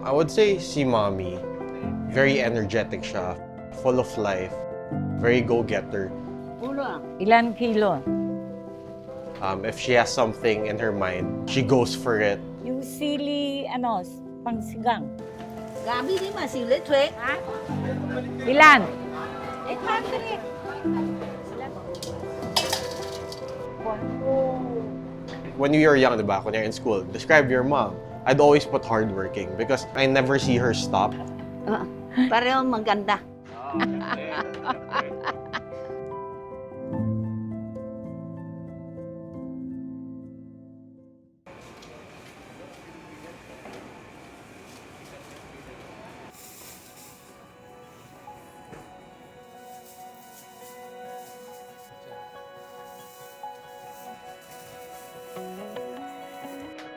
I would say si Mommy. Very energetic siya, full of life, very go-getter. Ilan kilo? If she has something in her mind, she goes for it. Yung sili, pangsigang. Gabi di masili, Twek. Ha? Ilan? 800. When you were young, diba, when you're in school, describe your mom. I'd always put hardworking because I never see her stop. Pareho maganda.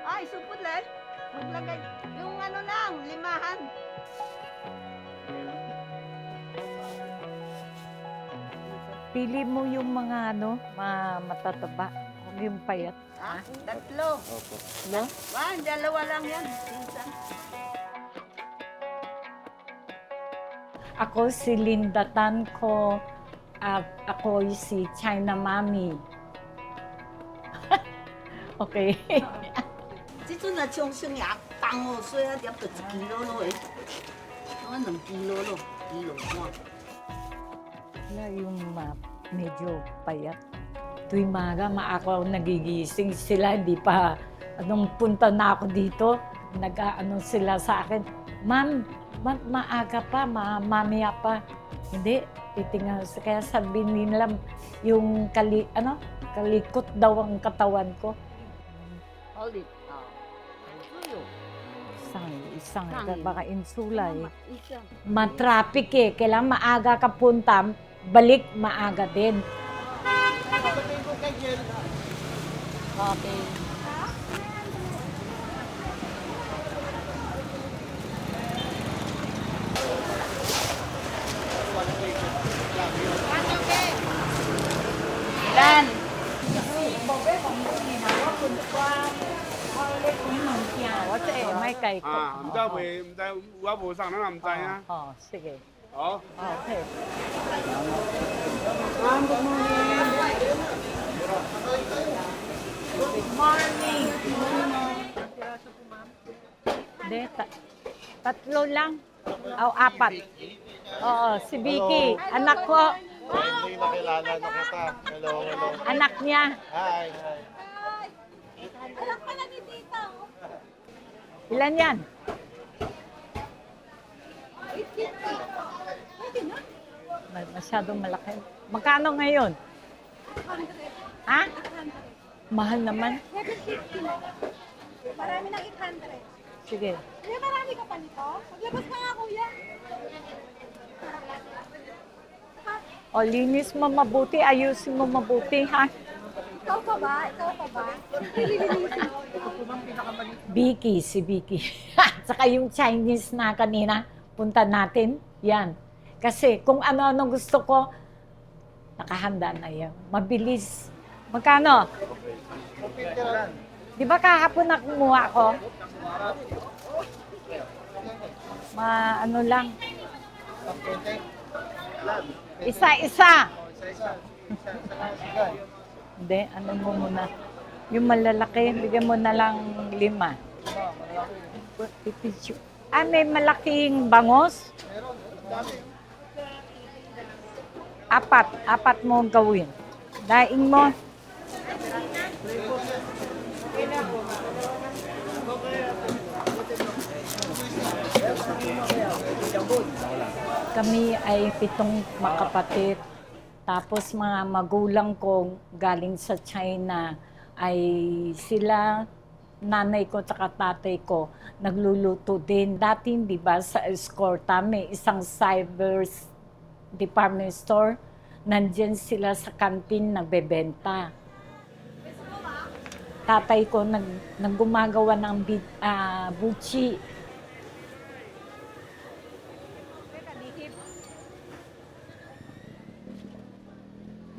Ay, supot lang. Maglagay. Yung lang, limahan. Pili mo yung mga matataba. Huwag yung payat. Ha? Tatlo. Opo. No? Dalawa lang yan. Minsan. Ako si Linda Tan ko. Ako si China Mommy. Okay. Dito na siyang siyang pango. So yan, di ako 1 kilo lo eh. Ano, 2 kilo lo. Kilo mo. Wala yung medyo payat. Tuwing maaka nagigising sila, hindi pa, punta na ako dito, sila sa akin, Ma'am, maaga pa, mamaya pa. Hindi, titingnan. Kaya sabihin nila, yung kalikot daw ang katawan ko. Hold it. Isang, baka insula eh. Isa. Ma-traffic eh, kailangan maaga ka punta, balik maaga din. Okay. Dan. May kay ko. 唔得會唔得，我無上能唔制啊？ sige. 好。 Okay. Good morning. Hindi, tatlo lang. Apat. Oo, si Vicky, anak ko. Hindi nakilala na kita. Hello, hello. Anak niya. Hi, hi. Alam pala ni Tita. Ilan yan? Masyadong malaki. Magkano ngayon? Ha? Mahal naman. Marami ng 800. Sige. Kuya, marami ka pa nito? Maglabas ka nga, kuya. O, linis mo mabuti. Ayusin mo mabuti, ha? Ikaw pa ba? Ikaw pa ba? Nililinisin. Vicky, si Vicky. Saka yung Chinese na kanina, punta natin. Yan. Kasi kung ano-ano gusto ko, nakahanda na yan. Mabilis. Magkano? Di ba kahapon na kumuha ko? Ano lang. Isa-isa. Hindi, ano mo muna. Yung malalaki, bigyan mo na lang 5. May malaking bangos? 4 mo gawin. Daing mo. Kami ay 7 magkapatid. Tapos mga magulang ko galing sa China ay sila, nanay ko at tatay ko, nagluluto din. Dati, di ba, sa Escorta, may isang cyber department store. Nandyan sila sa kantin nagbebenta. Tatay ko naggumagawa ng buchi.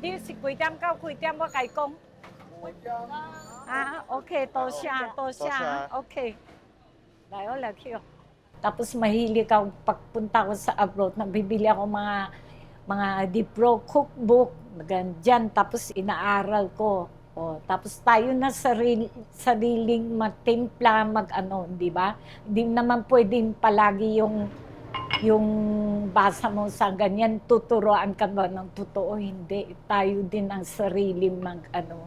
Di si Quỳ Tiam cao Quỳ Tiam có cải công. Ok, tô xa. Ok. Đại ơi là kêu. Tapos mahilig ako, pagpunta ko sa abroad, nabibili ako mga Dipro cookbook, ganyan. Tapos inaaral ko. O, tapos tayo na sariling magtimpla, mag-ano, di ba? Hindi naman pwedeng palagi yung basa mo sa ganyan, tuturuan ka ba ng totoo? Hindi. Tayo din ang sarili mag-ano.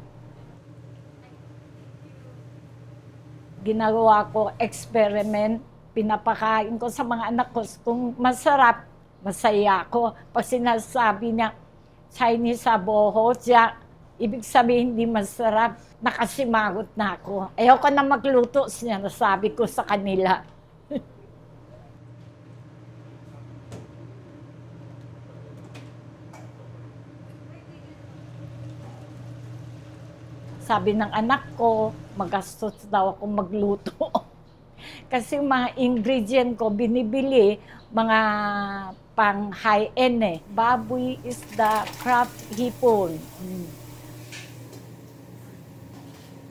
Ginagawa ko experiment, pinapakain ko sa mga anak ko. Kung masarap, masaya ako. Pag sinasabi niya, Chinese saboho, ibig sabihin hindi masarap, nakasimangot na ako. Ayoko na magluto, sinasabi ko sa kanila. Sabi ng anak ko, magastos daw ako magluto. Kasi mga ingredient ko, binibili, mga pang high-end eh. Baboy, isda, crab, hipon.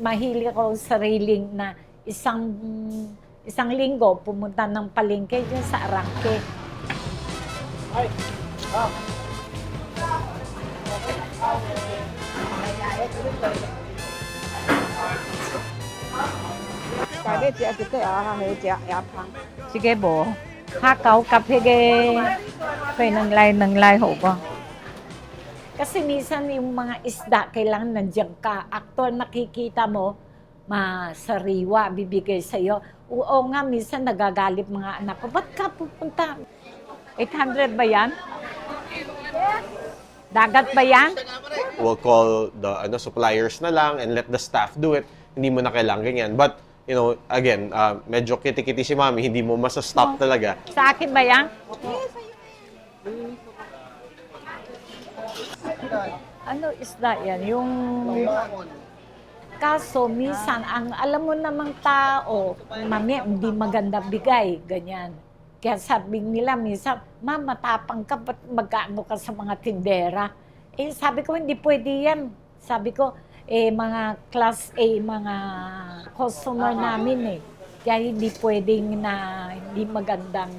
Mahilig ako sariling na isang linggo pumunta ng palengke dyan sa Arangke. Ay, Sige bo. Hakaw, kapige. Kaya nang lay ho ba? Kasi minsan yung mga isda, kailangan nandiyan ka. Aktor, nakikita mo, masariwa, bibigay sa'yo. Oo nga, minsan nagagalit mga anak ko. Ba't ka pupunta? 800 ba yan? Dagat ba yan? We'll call the suppliers na lang and let the staff do it. Hindi mo na kailangan ganyan. But, again, medyo kiti-kiti si Mami, hindi mo masastop talaga. Sa akin ba yan? Ano isda yan? Yung... Kaso, minsan, alam mo namang tao, Mami, hindi maganda bigay, ganyan. Kaya sabi nila, minsan, Ma, matapang ka, ba't mag-ano ka sa mga tindera? Sabi ko, hindi pwede yan. Sabi ko, mga class A, mga customer namin Kaya hindi pwedeng na hindi magandang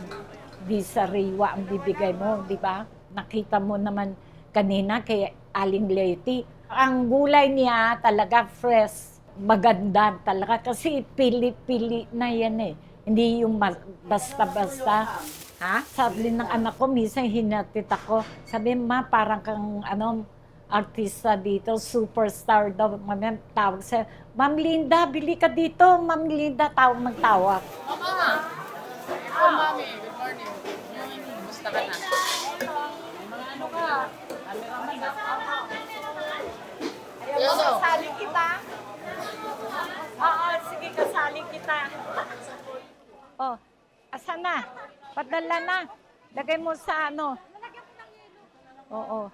di sariwa ang bibigay mo, di ba? Nakita mo naman kanina kay Aling Leti. Ang gulay niya talaga fresh, maganda talaga kasi pili-pili na yan Hindi yung basta-basta. Ha? Sabi ng anak ko, minsan hinatit ako. Sabi, Ma, parang kang artista dito, superstar daw. Mamaya tawag sa, Ma'am Linda, bili ka dito. Ma'am Linda, tawag ng tawag. Mama! Oh, Mami. Good morning. Gusto ka na? Mga ano ka? Cameraman na. Ayaw mo, kasali kita. Oo, sige, kasali kita. Oh, asan na? Padala na. Lagay mo sa ano. Oo.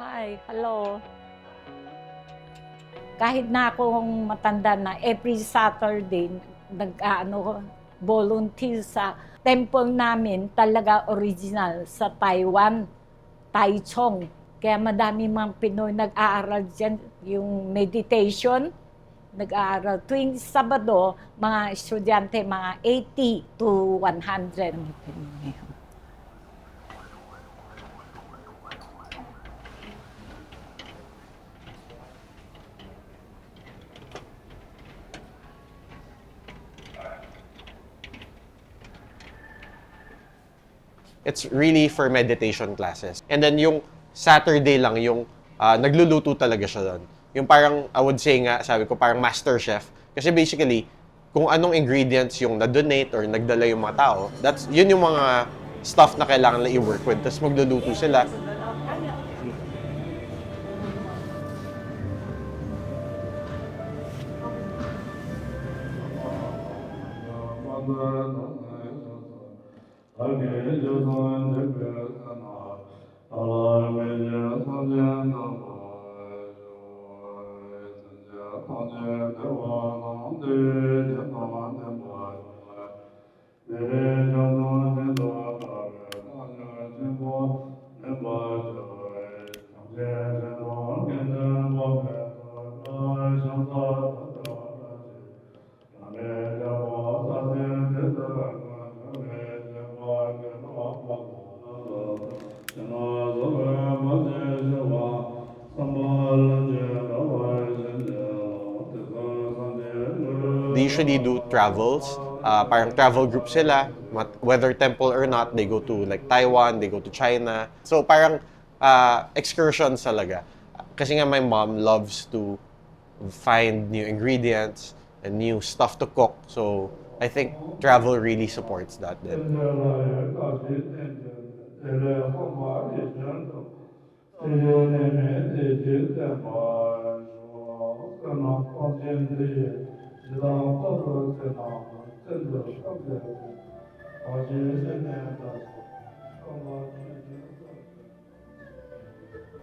Hi, hello. Kahit na akong matanda na, every Saturday, volunteer sa temple namin, talaga original, sa Taiwan, Taichung. Kaya madami mga Pinoy nag-aaral dyan, yung meditation, nag-aaral. Tuwing Sabado, mga estudyante, mga 80 to 100. It's really for meditation classes. And then yung Saturday lang yung nagluluto talaga siya doon. Yung parang, I would say nga, sabi ko, parang master chef. Kasi basically, kung anong ingredients yung na-donate or nagdala yung mga tao, yun yung mga stuff na kailangan na i-work with. Tapos magluluto sila. They usually do travels. Parang travel group sila. Whether temple or not, they go to like Taiwan, they go to China. So parang excursions talaga. Kasi nga my mom loves to find new ingredients and new stuff to cook. So I think travel really supports that din.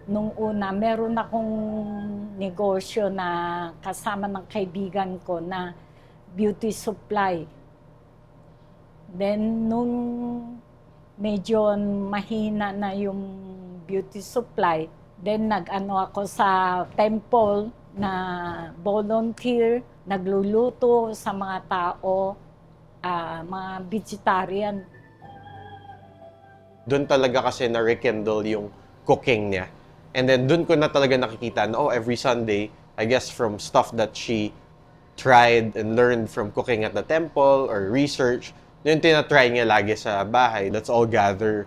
Nung una, meron akong negosyo na kasama ng kaibigan ko na beauty supply. Then, nung medyo mahina na yung beauty supply, then nag-ano ako sa temple na volunteer, nagluluto sa mga tao, mga vegetarian. Doon talaga kasi na-rekindle yung cooking niya. And then doon ko na talaga nakikita na, oh, every Sunday, I guess from stuff that she tried and learned from cooking at the temple or research, yun tinatry niya lagi sa bahay. Let's all gather.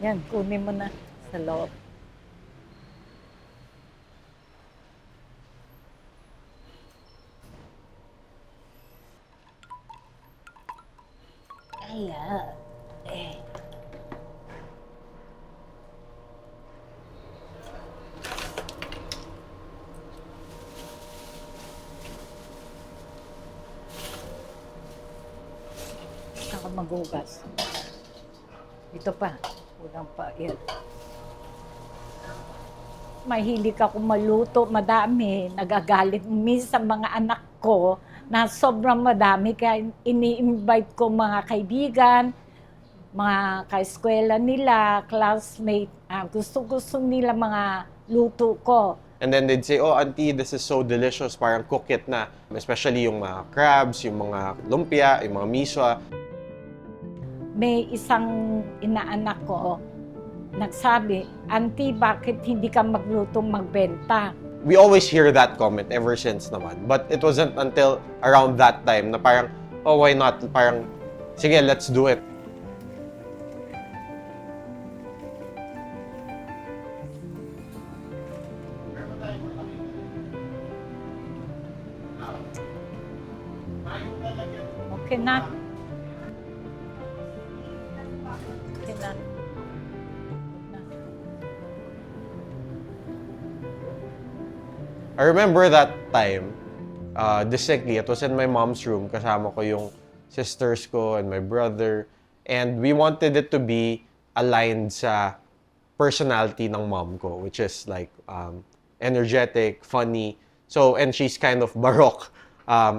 Yan, kunin mo na sa loob. Kaya, Saka maghugas. Ito pa. Kulang pa. Yan. Mahilig ako maluto, madami. Nagagalit minsan mga anak ko na sobrang madami. Kaya ini-invite ko mga kaibigan, mga kaeskwela nila, classmate. Gusto-gusto nila mga luto ko. And then they'd say, oh, auntie, this is so delicious. Parang cook it na. Especially yung mga crabs, yung mga lumpia, yung mga miswa. May isang inaanak ko, nagsabi, auntie, bakit hindi ka magluto magbenta? We always hear that comment ever since naman. But it wasn't until around that time na parang, oh, why not? Parang, sige, let's do it. Okay na. Okay na. I remember that time, distinctly, it was in my mom's room, kasama ko yung sisters ko and my brother, and we wanted it to be aligned sa personality ng mom ko, which is like energetic, funny, so, and she's kind of baroque,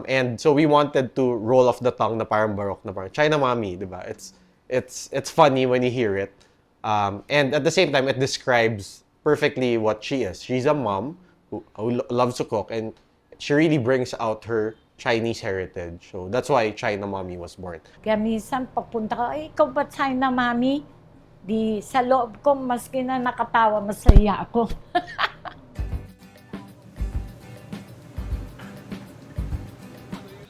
and so we wanted to roll off the tongue na parang baroque, na parang China Mommy, di ba? It's funny when you hear it, and at the same time, it describes perfectly what she is. She's a mom who loves to cook, and she really brings out her Chinese heritage. So that's why China Mommy was born. Kaya minsan papunta ko, ay, ikaw ba China Mommy? Di sa loob ko, maski na nakatawa, masaya ako.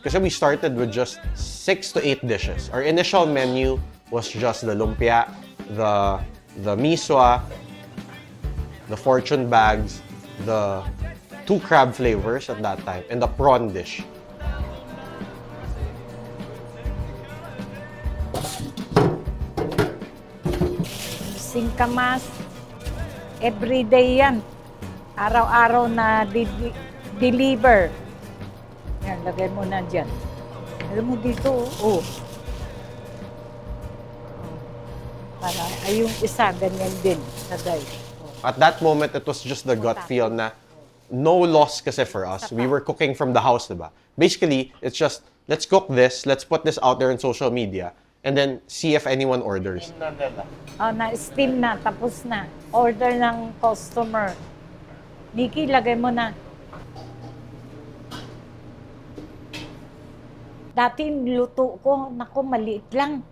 Kasi we started with just 6 to 8 dishes. Our initial menu was just the lumpia, the miswa, the fortune bags, the 2 crab flavors at that time, and the prawn dish. singkamas. Everyday yan. Araw-araw na deliver. Yan, lagay mo na dyan. Alam mo dito, oh. Para, ay yung isa, ganyan din, sagay. At that moment, it was just the gut feel na no loss kasi for us. We were cooking from the house, diba? Basically, it's just, let's cook this, let's put this out there on social media, and then see if anyone orders. Oh, na-steam na, tapos na. Order ng customer. Nikki, lagay mo na. Dati luto ko, naku, maliit lang.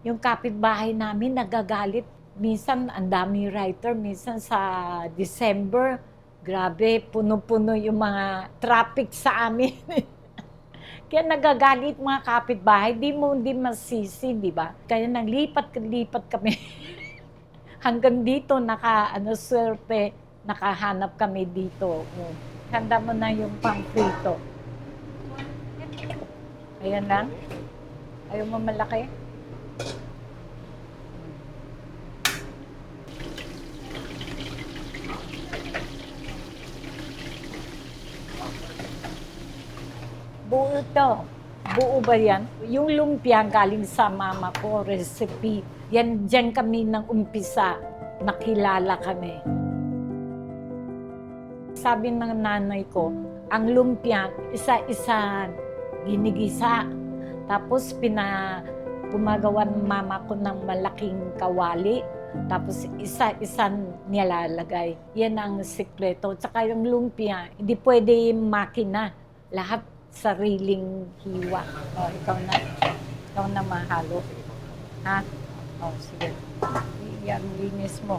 Yung kapitbahay namin nagagalit. Minsan, ang dami writer. Minsan sa December, grabe, puno-puno yung mga traffic sa amin. Kaya nagagalit mga kapitbahay. Di masisi, di ba? Kaya naglipat-lipat kami. Hanggang dito, swerte, nakahanap kami dito. Handa mo na yung pang-prito. Ayan lang. Ayaw mo malaki? Buo to. Buo ba yan? Yung lumpia galing sa mama ko, recipe. Yan, dyan kami nang umpisa. Nakilala kami. Sabi ng nanay ko, ang lumpia, isa-isa ginigisa. Tapos gumagawa ng mama ko ng malaking kawali. Tapos isa-isa nilalagay. Yan ang sikreto. Tsaka yung lumpia, hindi pwede makina. Lahat sariling hiwa. O, ikaw na. Ikaw na mahalo. Ha? O, sige. Yan, linis mo.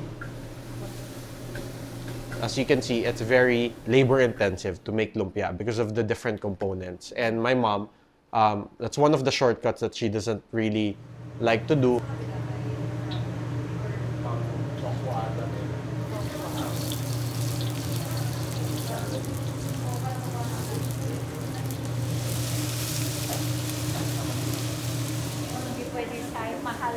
As you can see, it's very labor-intensive to make lumpia because of the different components. And my mom, that's one of the shortcuts that she doesn't really like to do. Hindi pwede tayo mahal.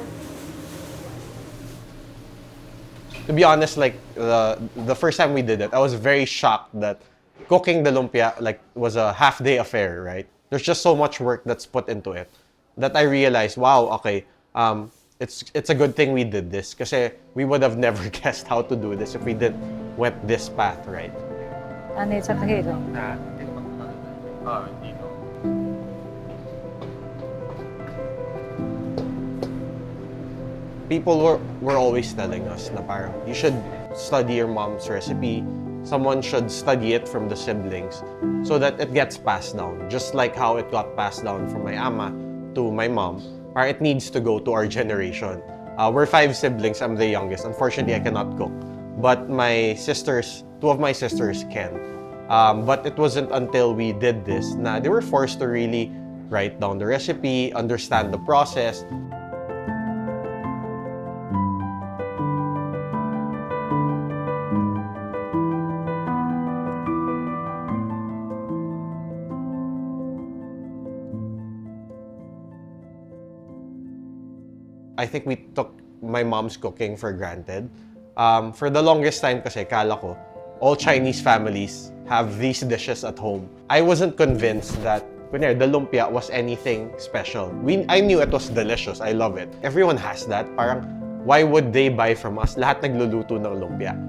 To be honest, like the first time we did it, I was very shocked that cooking the lumpia was a half-day affair, right? There's just so much work that's put into it that I realized, wow, okay, it's a good thing we did this kasi we would have never guessed how to do this if we didn't went this path, right? Ano yung sa kahilo? People were always telling us na parang, you should study your mom's recipe. Someone should study it from the siblings so that it gets passed down. Just like how it got passed down from my ama to my mom, it needs to go to our generation. We're 5 siblings, I'm the youngest. Unfortunately, I cannot cook. But my sisters, 2 of my sisters can. But it wasn't until we did this na they were forced to really write down the recipe, understand the process. I think we took my mom's cooking for granted. For the longest time kasi, kala ko, all Chinese families have these dishes at home. I wasn't convinced that the lumpia was anything special. I knew it was delicious. I love it. Everyone has that. Parang, why would they buy from us? Lahat nagluluto ng lumpia.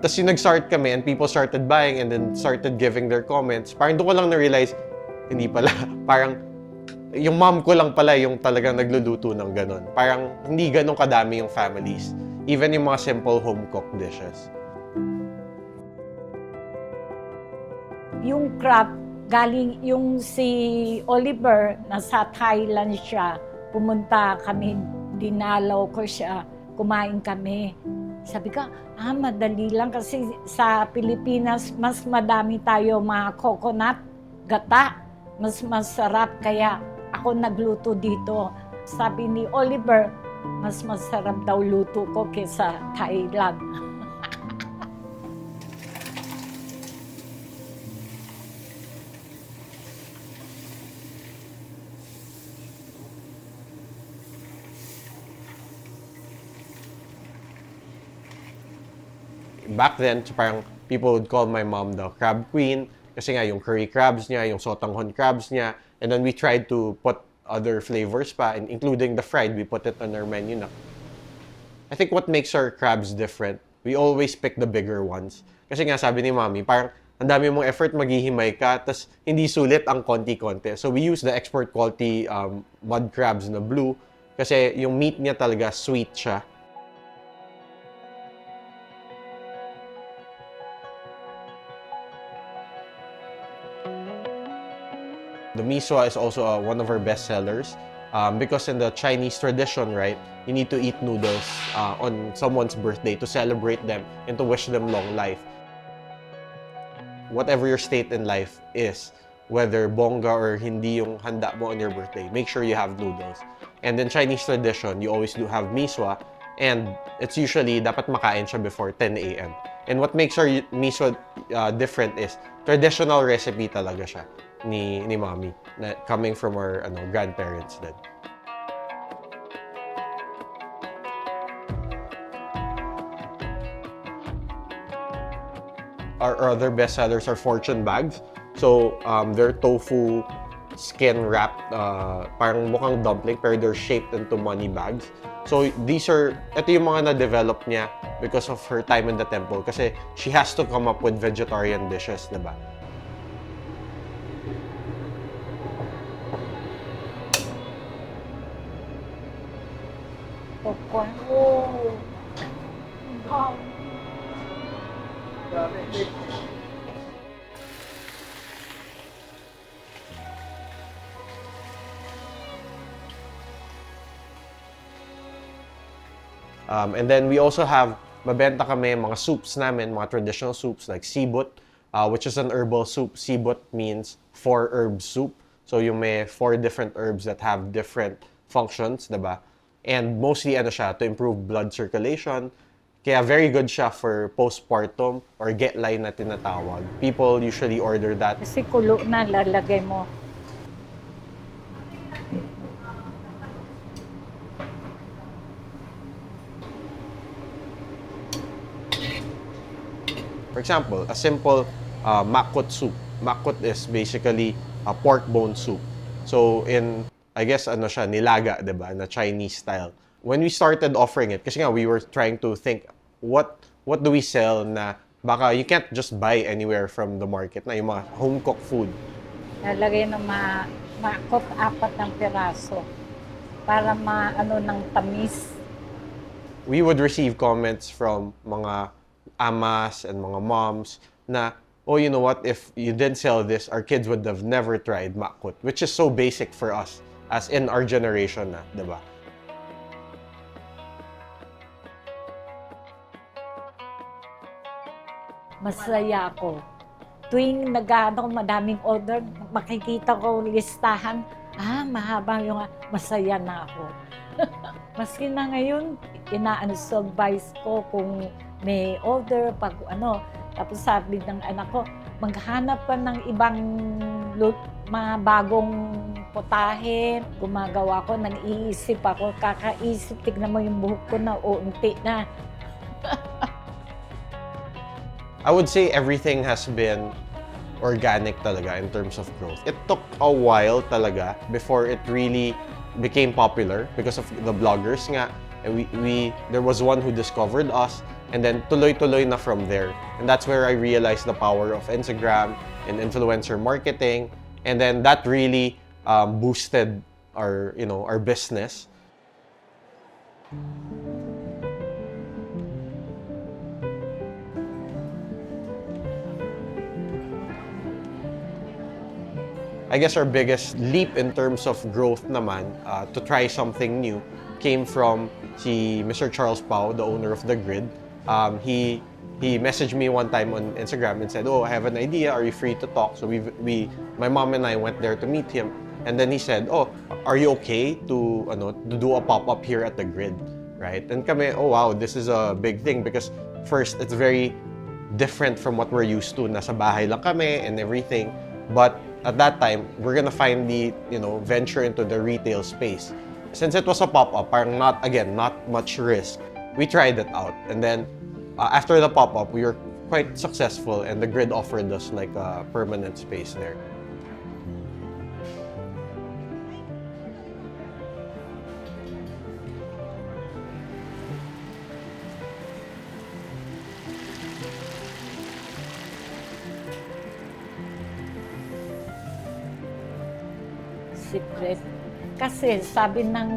Tapos yung nag-start kami and people started buying and then started giving their comments. Parang doon ko lang na-realize, hindi pala. Parang, yung mom ko lang pala yung talagang nagluluto ng ganon. Parang hindi ganon kadami yung families. Even yung mga simple home-cooked dishes. Yung crab, galing yung si Oliver, nasa Thailand siya. Pumunta kami, dinalaw ko siya, kumain kami. Sabi ko, madali lang kasi sa Pilipinas, mas madami tayo mga coconut, gata. Mas masarap kaya ako nagluto dito. Sabi ni Oliver, mas masarap daw luto ko kaysa Thailand. back then, so parang people would call my mom the crab queen kasi nga yung curry crabs niya, yung Sotanghon Crabs niya. And then we tried to put other flavors pa, and including the fried, we put it on our menu na. I think what makes our crabs different, we always pick the bigger ones. Kasi nga sabi ni Mommy, parang ang dami mong effort, maghihimay ka, tas hindi sulit ang konti-konti. So we use the export quality mud crabs na blue kasi yung meat niya talaga sweet siya. The miswa is also one of our best sellers because in the Chinese tradition, right, you need to eat noodles on someone's birthday to celebrate them and to wish them long life. Whatever your state in life is, whether bongga or hindi yung handa mo on your birthday, make sure you have noodles. And in Chinese tradition, you always do have miswa, and it's usually dapat makain siya before 10 a.m. And what makes our miswa different is traditional recipe talaga siya ni Mommy, na coming from our grandparents din. Our other best sellers are fortune bags. So, they're tofu skin wrapped, parang mukhang dumpling, pero they're shaped into money bags. So, ito yung mga na-develop niya because of her time in the temple. Kasi she has to come up with vegetarian dishes, diba? Popcorn. Oh! Wow! And then we also have, mabenta kami mga soups namin, mga traditional soups like sibut, which is an herbal soup. Sibut means 4 herb soup. So yung may 4 different herbs that have different functions, diba? And mostly ano siya, to improve blood circulation. Kaya very good siya for postpartum or get line na tinatawag. People usually order that. Kasi kulo na, lalagay mo. For example, a simple makut soup. Makut is basically a pork bone soup. So I guess siya, nilaga, diba, na Chinese style. When we started offering it, kasi nga we were trying to think, what do we sell na baka you can't just buy anywhere from the market na yung mga home-cooked food. Lalagay ng makot 4 ng piraso para ng tamis. We would receive comments from mga amas and mga moms na, oh, you know what, if you didn't sell this, our kids would have never tried makut, which is so basic for us, as in our generation na, diba? Masaya ako. Tuwing madaming order, makikita ko listahan, mahaba yung masaya na ako. Maski na ngayon, ina-advise ko kung may order, tapos sabi ng anak ko, maghanap ka ng ibang mga bagong putahe. Gumagawa ko, nag-iisip ako, kakaisip, tignan mo yung buhok ko na, unti na. I would say everything has been organic talaga in terms of growth. It took a while talaga before it really became popular because of the bloggers nga. And there was one who discovered us, and then tuloy-tuloy na from there. And that's where I realized the power of Instagram and influencer marketing. And then that really boosted our business. I guess our biggest leap in terms of growth naman, to try something new, came from si Mr. Charles Pao, the owner of The Grid. He messaged me one time on Instagram and said, "Oh, I have an idea. Are you free to talk?" So my mom and I went there to meet him, and then he said, "Oh, are you okay to do a pop-up here at The Grid?" Right? And kami, oh wow, this is a big thing because first, it's very different from what we're used to. Nasa bahay lang kami and everything, but at that time, we're gonna finally, venture into the retail space. Since it was a pop-up, parang not much risk. We tried it out, and then after the pop-up, we were quite successful and the grid offered us like a permanent space there. Secret. Kasi sabi ng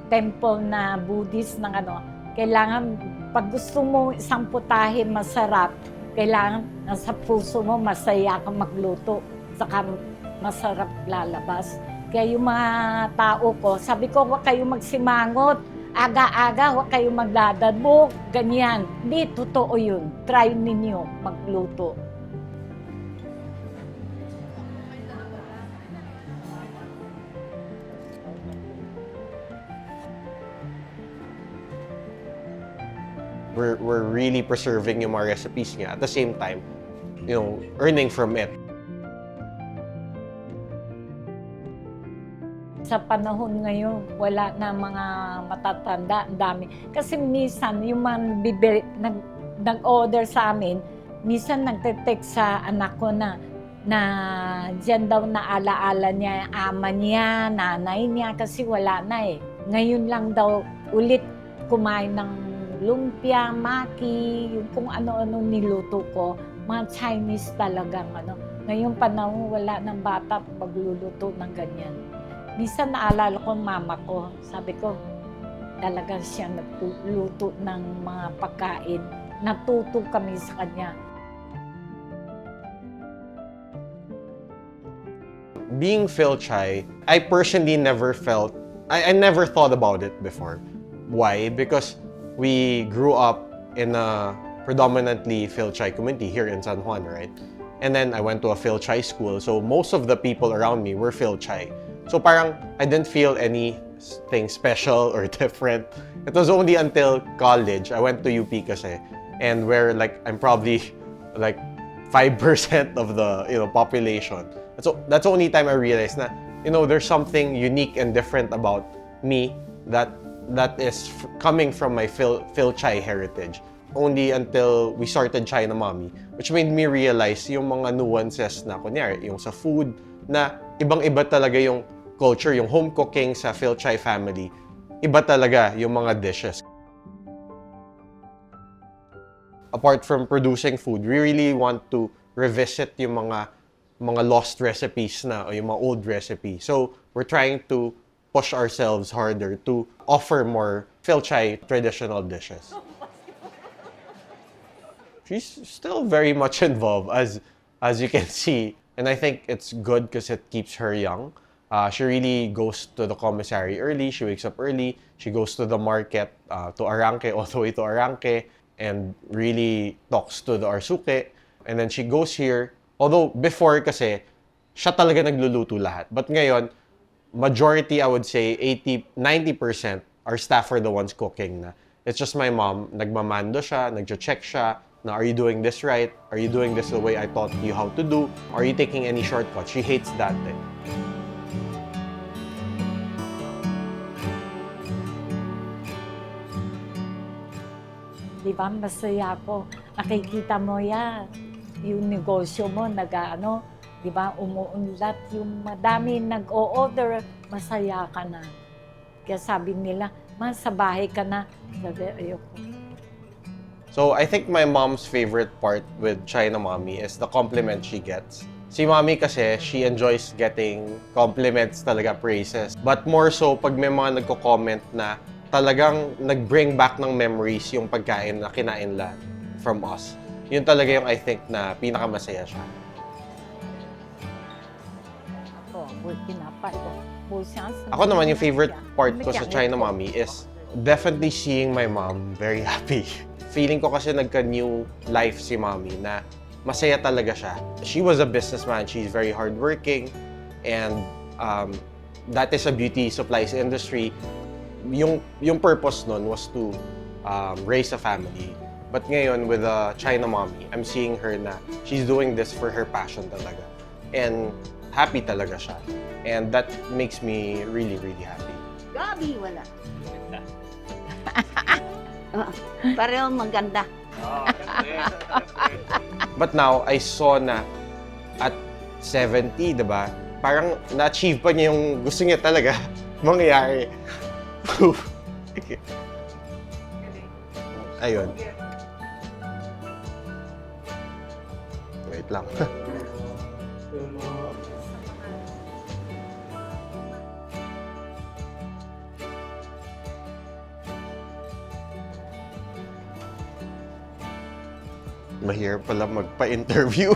temple na Buddhist ng kailangan pag gusto mo isang putahe masarap, kailangan nasa puso mo masaya kang magluto, saka masarap lalabas. Kaya yung mga tao ko, sabi ko, huwag kayo magsimangot, aga-aga, huwag kayo magdadabog, ganyan. Hindi, totoo yun. Try ninyo magluto. We're really preserving yung mga recipes niya. At the same time, earning from it. Sa panahon ngayon, wala na mga matatanda, ang dami. Kasi minsan, yung mga nag-order sa amin, minsan nagte-text sa anak ko na dyan daw na ala-ala niya, ama niya, nanay niya, kasi wala na eh. Ngayon lang daw ulit kumain ng lumpia, maki, yung kung ano-ano niluto ko, mga Chinese talagang Ngayong panahon, wala ng bata magluluto ng ganyan. Minsan naalala ko mama ko, sabi ko, talagang siya nagluto ng mga pagkain. Natuto kami sa kanya. Being Fil-Chi, I personally never felt, I never thought about it before. Why? Because we grew up in a predominantly Fil-Chi community here in San Juan, right? And then I went to a Fil-Chi school, so most of the people around me were Fil-Chi. So parang I didn't feel anything special or different. It was only until college, I went to UP kasi, and where I'm probably 5% of the population. So that's the only time I realized na there's something unique and different about me that is coming from my Fil-Chi heritage. Only until we started China Mommy, which made me realize yung mga nuances na kunyari, yung sa food, na ibang-iba talaga yung culture, yung home cooking sa Fil-Chi family. Iba talaga yung mga dishes. Apart from producing food, we really want to revisit yung mga lost recipes na, o yung mga old recipes. So, we're trying to push ourselves harder to offer more Fil-Chi traditional dishes. She's still very much involved, as you can see. And I think it's good because it keeps her young. She really goes to the commissary early. She wakes up early. She goes to the market, to Arranque, all the way to Arranque, and really talks to the arsuke. And then she goes here. Although before kasi, siya talaga nagluluto lahat. But ngayon, majority, I would say 80-90%, our staff are the ones cooking na. It's just my mom, nagmamando siya, nagche-check siya, na are you doing this right? Are you doing this the way I taught you how to do? Are you taking any shortcuts? She hates that eh. Diba, masaya ako. Nakikita mo yan. Yung negosyo mo, diba, umuunlat. Yung madami nag-o-order, masaya ka na. Kaya sabi nila, sa bahay ka na. Sabi, ayoko. So I think my mom's favorite part with China Mommy is the compliment she gets. Si Mommy kasi, she enjoys getting compliments talaga, praises. But more so, pag may mga nagko-comment na talagang nag-bring back ng memories yung pagkain na kinain la from us. Yun talaga yung I think na pinakamasaya siya. Ako naman, yung favorite part ko sa China Mommy is definitely seeing my mom very happy. Feeling ko kasi nagka-new life si Mommy na masaya talaga siya. She was a businessman. She's very hardworking, and that is a beauty supplies industry. Yung purpose nun was to raise a family. But ngayon, with China Mommy, I'm seeing her na she's doing this for her passion talaga. And happy talaga siya. And that makes me really, really happy. Gabi, wala. Pareho maganda. But now, I saw na at 70, diba? Parang na-achieve pa niya yung gusto niya talaga mangyari. Ayun. Wait lang. Mahirap pala magpa-interview.